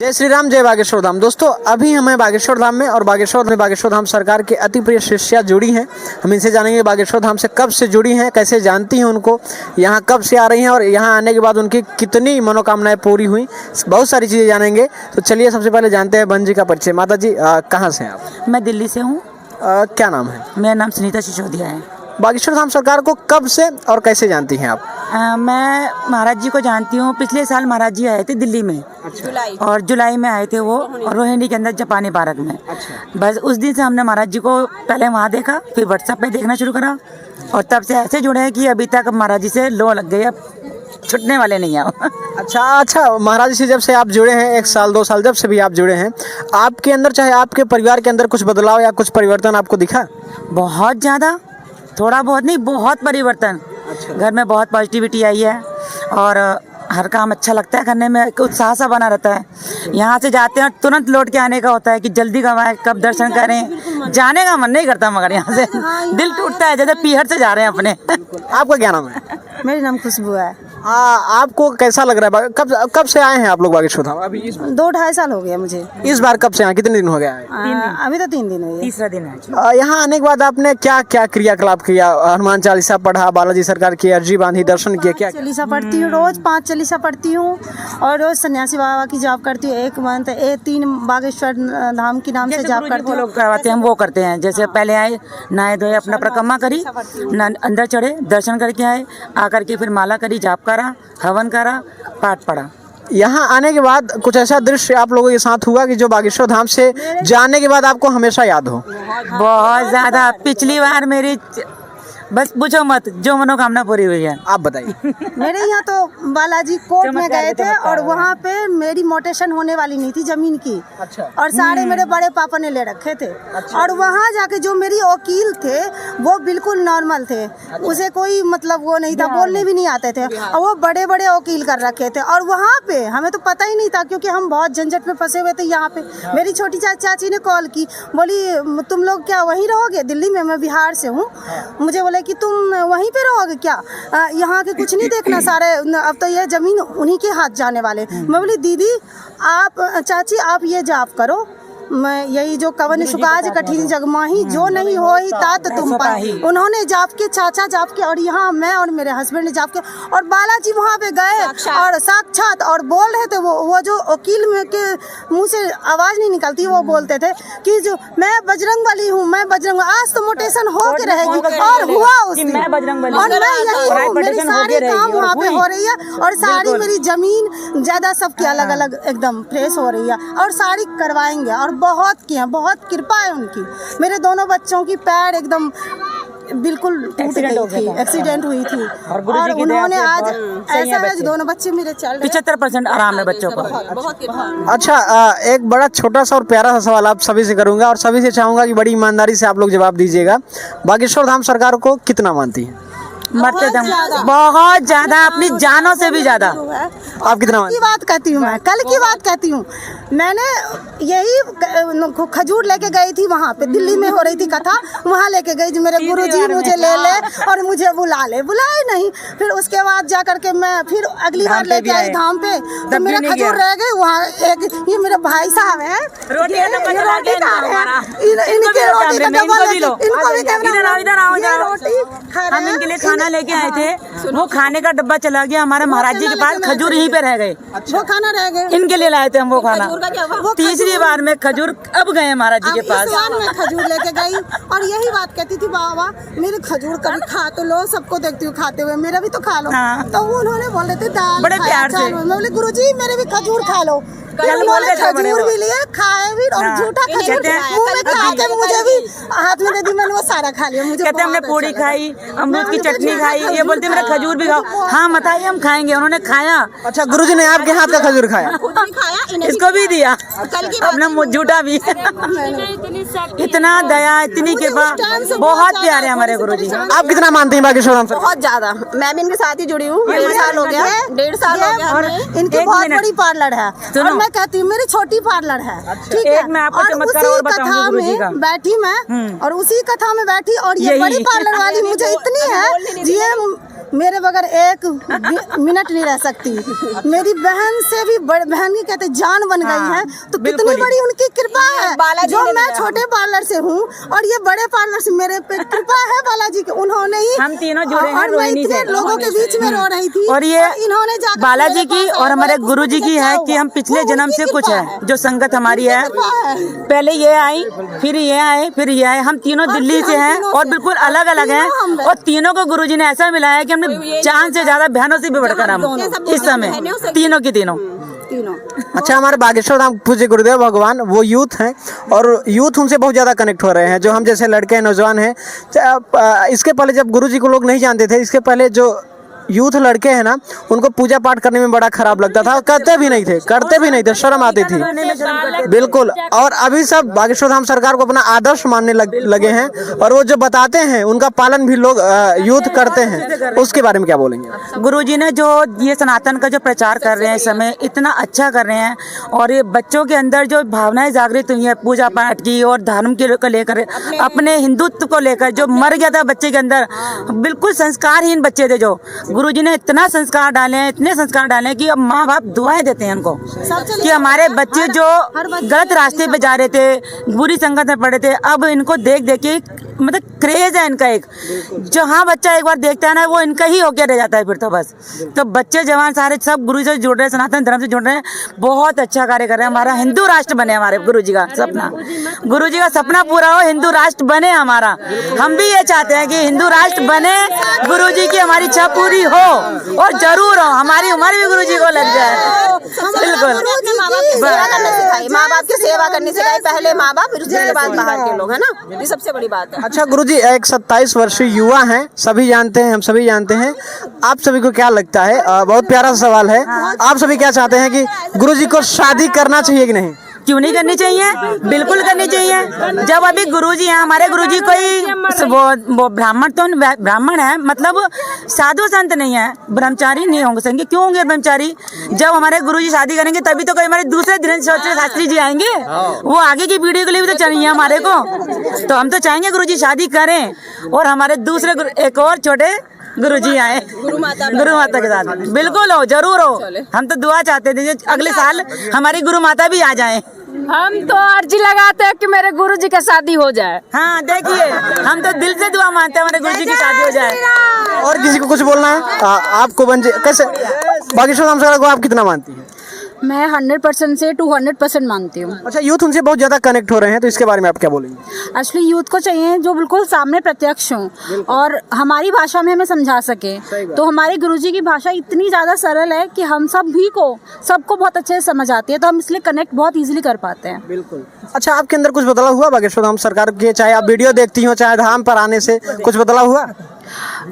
जय श्री राम, जय बागेश्वर धाम। दोस्तों अभी हम हैं बागेश्वर धाम में और बागेश्वर धाम सरकार के अति प्रिय शिष्या जुड़ी हैं। हम इनसे जानेंगे बागेश्वर धाम से कब से जुड़ी हैं, कैसे जानती हैं उनको, यहाँ कब से आ रही हैं और यहाँ आने के बाद उनकी कितनी मनोकामनाएं पूरी हुई, बहुत सारी चीज़ें जानेंगे। तो चलिए सबसे पहले जानते हैं बहन जी का परिचय। माता जी कहाँ से हैं आप? मैं दिल्ली से हूँ। क्या नाम है? मेरा नाम सुनीता सिसोदिया है। बागेश्वर धाम सरकार को कब से और कैसे जानती हैं आप? मैं महाराज जी को जानती हूँ। पिछले साल महाराज जी आए थे दिल्ली में। अच्छा। और जुलाई में आए थे वो रोहिणी के अंदर जापानी पार्क में। अच्छा। बस उस दिन से हमने महाराज जी को पहले वहाँ देखा, फिर व्हाट्सएप पे देखना शुरू करा और तब से ऐसे जुड़े हैं कि अभी तक महाराज जी से लो लग गई, अब छुटने वाले नहीं हैं। अच्छा, महाराज जी से जब से आप जुड़े हैं, 1 साल 2 साल जब से भी आप जुड़े हैं, आपके अंदर चाहे आपके परिवार के अंदर कुछ बदलाव या कुछ परिवर्तन आपको दिखा? बहुत ज़्यादा, थोड़ा बहुत नहीं, बहुत परिवर्तन। अच्छा। घर में बहुत पॉजिटिविटी आई है और हर काम अच्छा लगता है करने में, एक उत्साह सा बना रहता है। यहाँ से जाते हैं तुरंत लौट के आने का होता है कि जल्दी कब आए, कब दर्शन करें। जाने का मन नहीं करता मगर यहाँ से दिल टूटता है जैसे पीहर से जा रहे हैं अपने। आपका क्या नाम है? मेरा नाम खुशबू है। आपको कैसा लग रहा है? कब से आए हैं आप लोग बागेश्वर धाम? अभी 2-2.5 साल हो गया मुझे। इस बार कब से आए? कितने दिन हो गया है? अभी तो 3 दिन हुए। तीसरा दिन है। यहाँ आने के बाद आपने क्या क्या क्रियाकलाप किया? हनुमान चालीसा पढ़ा, बालाजी सरकार की अर्जी बांधी, दर्शन किया, क्या? चालीसा पढ़ती हूँ, रोज 5 चालीसा पढ़ती हूँ और रोज सन्यासी बाबा की जॉब करती हूँ। 1 मंथ 3 बागेश्वर धाम के नाम से जॉब करती हूँ। लोग करवाते हैं वो करते हैं। जैसे पहले आए, नहाए धोए, अपना परिक्रमा करी, अंदर चढ़े, दर्शन करके आए, आकर के फिर माला करी, जाप करा, हवन करा, पाठ पढ़ा। यहाँ आने के बाद कुछ ऐसा दृश्य आप लोगों के साथ हुआ कि जो बागेश्वर धाम से जाने के बाद आपको हमेशा याद हो? बहुत ज्यादा। पिछली बार मेरी बस पूछो मत, जो मनोकामना पूरी हुई है। आप बताइए। मेरे यहाँ तो बालाजी कोर्ट में गए थे और वहाँ पे मेरी मोटेशन होने वाली नहीं थी जमीन की। अच्छा। और सारे मेरे बड़े पापा ने ले रखे थे। अच्छा। और वहाँ जाके जो मेरी वकील थे वो बिल्कुल नॉर्मल थे। अच्छा। उसे कोई मतलब वो नहीं था, बोलने भी नहीं आते थे और वो बड़े बड़े वकील कर रखे थे। और वहाँ पे हमें तो पता ही नहीं था क्योंकि हम बहुत झंझट में फंसे हुए थे। यहाँ पे मेरी छोटी चाची ने कॉल की, बोली तुम लोग क्या वहीं रहोगे दिल्ली में? मैं बिहार से हूँ। मुझे बोले कि तुम वहीं पे रहोगे क्या? यहाँ के कुछ नहीं देखना, सारे अब तो ये जमीन उन्हीं के हाथ जाने वाले। मैं बोली दीदी आप, चाची आप ये जॉब करो, मैं यही जो कवन सुकाज कठिन जग माही, जो नहीं हो ही तात तुम पाही। उन्होंने जाप के, चाचा जाप के, और यहाँ मैं और मेरे हस्बैंड ने जाप के, और बालाजी वहाँ पे गए और साक्षात और बोल रहे थे। वो जो वकील में के मुंह से आवाज नहीं निकलती, वो बोलते थे कि जो मैं बजरंग बली हूँ, मैं बजरंग, आज तो मोटेशन हो के रहेगी। और हुआ उस दिन, और मैं यही हूँ, मेरी सारी काम वहाँ पे हो रही है और सारी मेरी जमीन ज्यादा सबकी अलग अलग एकदम फ्रेश हो रही है और सारी करवाएंगे। और बहुत किया, बहुत कृपा है उनकी। मेरे दोनों बच्चों की पैर एकदम बिल्कुल टूट गई थी, एक्सीडेंट हुई थी और उन्होंने आज ऐसा है दोनों बच्चे मेरे चल रहे हैं। 75% आराम है बच्चों को। अच्छा, एक बड़ा छोटा सा और प्यारा सा सवाल आप सभी से करूंगा और सभी से चाहूंगा कि बड़ी ईमानदारी से आप लोग जवाब दीजिएगा। बागेश्वर धाम सरकार को कितना मानती है? मरते दम बहुत ज्यादा, अपनी जानों से भी ज्यादा। आप कितना की बात कहती हूँ, मैं कल की बात कहती हूँ। मैंने यही खजूर लेके गई थी, वहाँ पे दिल्ली में हो रही थी कथा, वहाँ लेके गई जो मेरे गुरुजी मुझे ले और मुझे बुलाए नहीं। फिर उसके बाद जा करके मैं फिर अगली बार लेके आई धाम पे, तो मेरे खजूर रह गए वहाँ। एक ये मेरे भाई साहब है, इनके लिए खाना लेके आए थे, वो खाने का डब्बा चला गया हमारे महाराज जी के पास, खजूर यहीं पे रह गए। वो खाना रह गए, इनके लिए लाए थे हम वो खाना। तीसरी बार में खजूर अब गए महाराज जी के पास। मैं खजूर लेके गई और यही बात कहती थी, बाबा मेरे खजूर कभी खा तो लो, सबको देखती हूँ खाते हुए, मेरा भी तो खा लो। तो उन्होंने बोल रहे थे दाल बड़े प्यार से। मैं बोले गुरुजी मेरे भी खजूर खा लो। उन्होंने खजूर भी लिए, खाए भी और झूठा खजूर मुंह में खा के मुझे भी हाथ में दे दी, मैंने वो सारा खा लिया। मुझे कहते हमने पूरी खाई, अमरूद की चटनी खाई, ये बोलते मेरा खजूर भी खाओ। हाँ बताइए हम खाएंगे, उन्होंने खाया। अच्छा, गुरुजी ने आपके हाथ का खजूर खाया? इसको भी दिया, अपना झूठा भी। इतना दया, इतनी कृपा, बहुत प्यारे हमारे गुरुजी। आप कितना मानते हैं बागेश्वर धाम? बहुत ज्यादा, मैं भी इनके साथ ही जुड़ी हूँ, 1.5 साल हो गया, 1.5 साल हो गया। और इनकी बहुत बड़ी पार्लर है और मैं कहती हूँ मेरी छोटी पार्लर है। ठीक है, और उसी कथा में बैठी मैं और उसी कथा में बैठी और ये बड़ी पार्लर वाली मुझे इतनी है, ये मेरे बगैर एक मिनट नहीं रह सकती। मेरी बहन से भी बहन की कहते जान बन गई है, तो कितनी बड़ी उनकी कृपा है। जो मैं छोटे पार्लर से हूँ और ये बड़े पार्लर से, मेरे पे कृपा है बालाजी की। उन्होंने ही हम तीनों जुड़े हैं और मैं रोहिणी इतने से। लोगों के बीच में रो रही थी, और ये इन्होंने जाकर बालाजी की मेरे पास और हमारे आए, गुरु जी की है कि हम पिछले जन्म से कुछ है, जो संगत हमारी है। पहले ये आई, फिर ये आए, फिर ये आए। हम तीनों दिल्ली से हैं और बिल्कुल अलग अलग हैं, और तीनों को गुरुजी ने ऐसा मिलाया कि हमने चांद से ज्यादा बहनों से भी बढ़कर हम इस समय तीनों की तीनों। अच्छा, हमारे बागेश्वर धाम पूज्य गुरुदेव भगवान वो यूथ हैं और यूथ उनसे बहुत ज़्यादा कनेक्ट हो रहे हैं, जो हम जैसे लड़के हैं, नौजवान हैं। इसके पहले जब गुरुजी को लोग नहीं जानते थे, इसके पहले जो यूथ लड़के हैं ना, उनको पूजा पाठ करने में बड़ा खराब लगता था, करते भी नहीं थे, शर्म आती थी। बिल्कुल। और अभी सब बागेश्वर धाम सरकार को अपना आदर्श मानने लगे हैं, और वो जो बताते हैं उनका पालन भी लोग यूथ करते हैं। उसके बारे में क्या बोलेंगे? गुरुजी ने जो ये सनातन का जो प्रचार कर रहे हैं इस समय, इतना अच्छा कर रहे हैं, और ये बच्चों के अंदर जो भावनाएं जागृत हुई है पूजा पाठ की और धर्म को लेकर, अपने हिंदुत्व को लेकर, जो मर गया था बच्चे के अंदर, बिल्कुल संस्कारहीन बच्चे थे, जो गुरुजी ने इतना संस्कार डाले हैं, इतने संस्कार डाले हैं कि अब माँ बाप दुआएं देते हैं उनको कि हमारे बच्चे जो गलत रास्ते पे जा रहे थे, बुरी संगत में पड़े थे, अब इनको देख देख के मतलब क्रेज है इनका एक, जो हाँ बच्चा एक बार देखता है ना, वो इनका ही होके रह जाता है फिर तो बस। तो बच्चे जवान सारे सब गुरु से जुड़ रहे हैं, सनातन धर्म से जुड़ रहे हैं, बहुत अच्छा कार्य कर रहे हैं। हमारा हिंदू राष्ट्र बने, हमारे गुरुजी का सपना, गुरुजी का सपना पूरा हो, हिंदू राष्ट्र बने हमारा। हम भी ये चाहते हैं कि हिंदू राष्ट्र बने, गुरुजी की हमारी इच्छा पूरी हो, और जरूर हो, हमारी उम्र भी गुरुजी को लग जाए। बिल्कुल। माँ बाप की सेवा करनी सिखाई, पहले माँ बाप, फिर उसके बाद बाहर के लोग, है ना, ये सबसे बड़ी बात है। अच्छा गुरुजी, एक 27 वर्षीय युवा हैं, सभी जानते हैं, हम सभी जानते हैं, आप सभी को क्या लगता है? बहुत प्यारा सा सवाल है, आप सभी क्या चाहते हैं कि गुरुजी को शादी करना चाहिए कि नहीं? क्यों नहीं करनी चाहिए? बिल्कुल करनी चाहिए। जब अभी गुरुजी हैं, हमारे गुरुजी कोई वो ब्राह्मण तो ब्राह्मण है, मतलब साधु संत नहीं है, ब्रह्मचारी नहीं होंगे संगे, क्यों होंगे ब्रह्मचारी? जब हमारे गुरुजी शादी करेंगे तभी तो कोई हमारे दूसरे धीरेन्द्र शास्त्री जी आएंगे, वो आगे की पीढ़ी के लिए भी तो चाहिए हमारे को। तो हम तो चाहेंगे गुरुजी शादी करें और हमारे दूसरे एक और छोटे गुरुजी आए गुरु माता के साथ। बिल्कुल हो, जरूर हो। हम तो दुआ चाहते थे अगले साल हमारी गुरु माता भी आ जाए। हम तो अर्जी लगाते हैं कि मेरे गुरुजी का शादी हो जाए। हाँ देखिए, हम तो दिल से दुआ मानते हैं हमारे गुरुजी की शादी हो जाए। और किसी को कुछ बोलना है? आपको कैसे बागेश्वर धाम सरकार को आप कितना मानती हैं? मैं 100% से 200% मानती हूँ। अच्छा, यूथ उनसे बहुत ज्यादा कनेक्ट हो रहे हैं, तो इसके बारे में आप क्या बोलेंगे? एक्चुअली यूथ को चाहिए जो बिल्कुल सामने प्रत्यक्ष हो और हमारी भाषा में हमें समझा सके। तो हमारे गुरुजी की भाषा इतनी ज़्यादा सरल है कि हम सबको बहुत अच्छे से समझ आती है, तो हम इसलिए कनेक्ट बहुत इजीली कर पाते हैं। बिल्कुल। अच्छा, आपके अंदर कुछ बदलाव हुआ बागेश्वर धाम सरकार के? चाहे आप वीडियो देखती हो, चाहे धाम पर आने से कुछ बदलाव हुआ?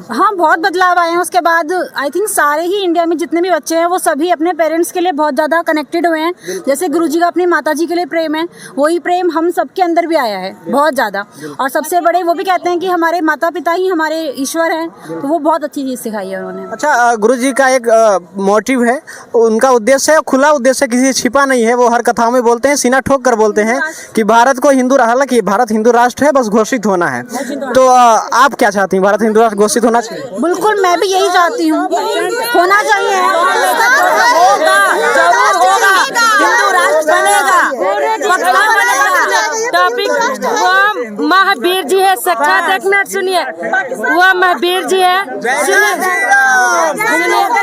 हाँ, बहुत बदलाव आए हैं। उसके बाद आई थिंक सारे ही इंडिया में जितने भी बच्चे हैं वो सभी अपने पेरेंट्स के लिए बहुत ज़्यादा कनेक्टेड हुए हैं। जैसे गुरुजी का अपनी माताजी के लिए प्रेम है, वही प्रेम हम सबके अंदर भी आया है बहुत ज़्यादा। और सबसे बड़े वो भी कहते हैं कि हमारे माता पिता ही हमारे ईश्वर हैं, तो वो बहुत अच्छी चीज़ सिखाई है उन्होंने। अच्छा, गुरुजी का एक मोटिव है, उनका उद्देश्य है, खुला उद्देश्य, किसी से छिपा नहीं है। वो हर कथाओं में बोलते हैं, सीना ठोक कर बोलते हैं कि भारत को हिंदू, हालांकि भारत हिंदू राष्ट्र है, बस घोषित होना है। तो आप क्या चाहती हैं? भारत हिंदू राष्ट्र घोषित होना चाहिए? बिल्कुल, मैं भी यही चाहती हूँ, होना चाहिए। हिंदू राष्ट्र बनेगा। टॉपिक वो महावीर जी है, साक्षात एक मिनट सुनिए, वो महावीर जी है, सुनिए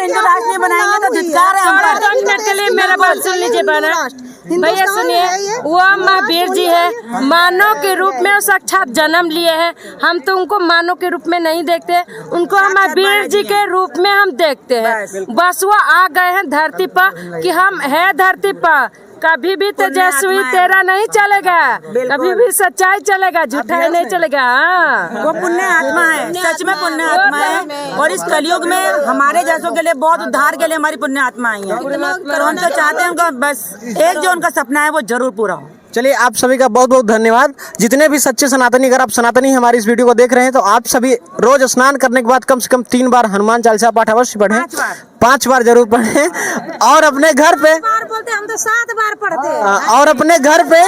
हिंदू राष्ट्र नहीं बनाएंगे तो धिक्कार है हम पर। 2 मिनट के लिए मेरा बात सुन लीजिए बहना भैया, सुनिए। वो महावीर जी है, मानव के रूप में साक्षात जन्म लिए हैं। हम तो उनको मानव के रूप में नहीं देखते, उनको हम महावीर जी के रूप में हम देखते हैं। बस वो आ गए हैं धरती पर कि हम है धरती पर, कभी भी तेजस्वी तेरा नहीं चलेगा, कभी भी सच्चाई चलेगा, झूठाई नहीं चलेगा। हाँ, वो पुण्य आत्मा है, सच में पुण्य आत्मा है, और इस कलयुग में हमारे जैसों के लिए बहुत उद्धार के लिए हमारी पुण्य आत्मा आई है। तो हम तो चाहते हैं उनका बस एक जो उनका सपना है वो जरूर पूरा हो। चलिए, आप सभी का बहुत बहुत धन्यवाद। जितने भी सच्चे सनातनी, अगर आप सनातनी हमारी इस वीडियो को देख रहे हैं तो आप सभी रोज स्नान करने के बाद कम से कम 3 बार हनुमान चालीसा पाठ अवश्य पढ़ें, 5 बार जरूर पढ़ें, और अपने घर पे बोलते हम तो 7 बार पढ़ते हैं, और अपने घर पे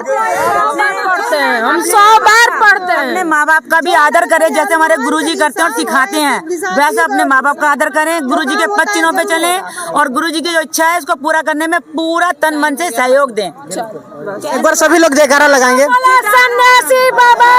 पढ़ते हैं, हम 100 बार पढ़ते हैं। अपने माँ बाप का भी आदर करें, जैसे हमारे गुरुजी करते हैं और सिखाते हैं, वैसे अपने माँ बाप का आदर करें, गुरुजी के पच्चीनों पे चलें और गुरुजी की जो इच्छा है उसको पूरा करने में पूरा तन मन से सहयोग दें। एक बार सभी लोग जयकारा लगाएंगे। सन्यासी बाबा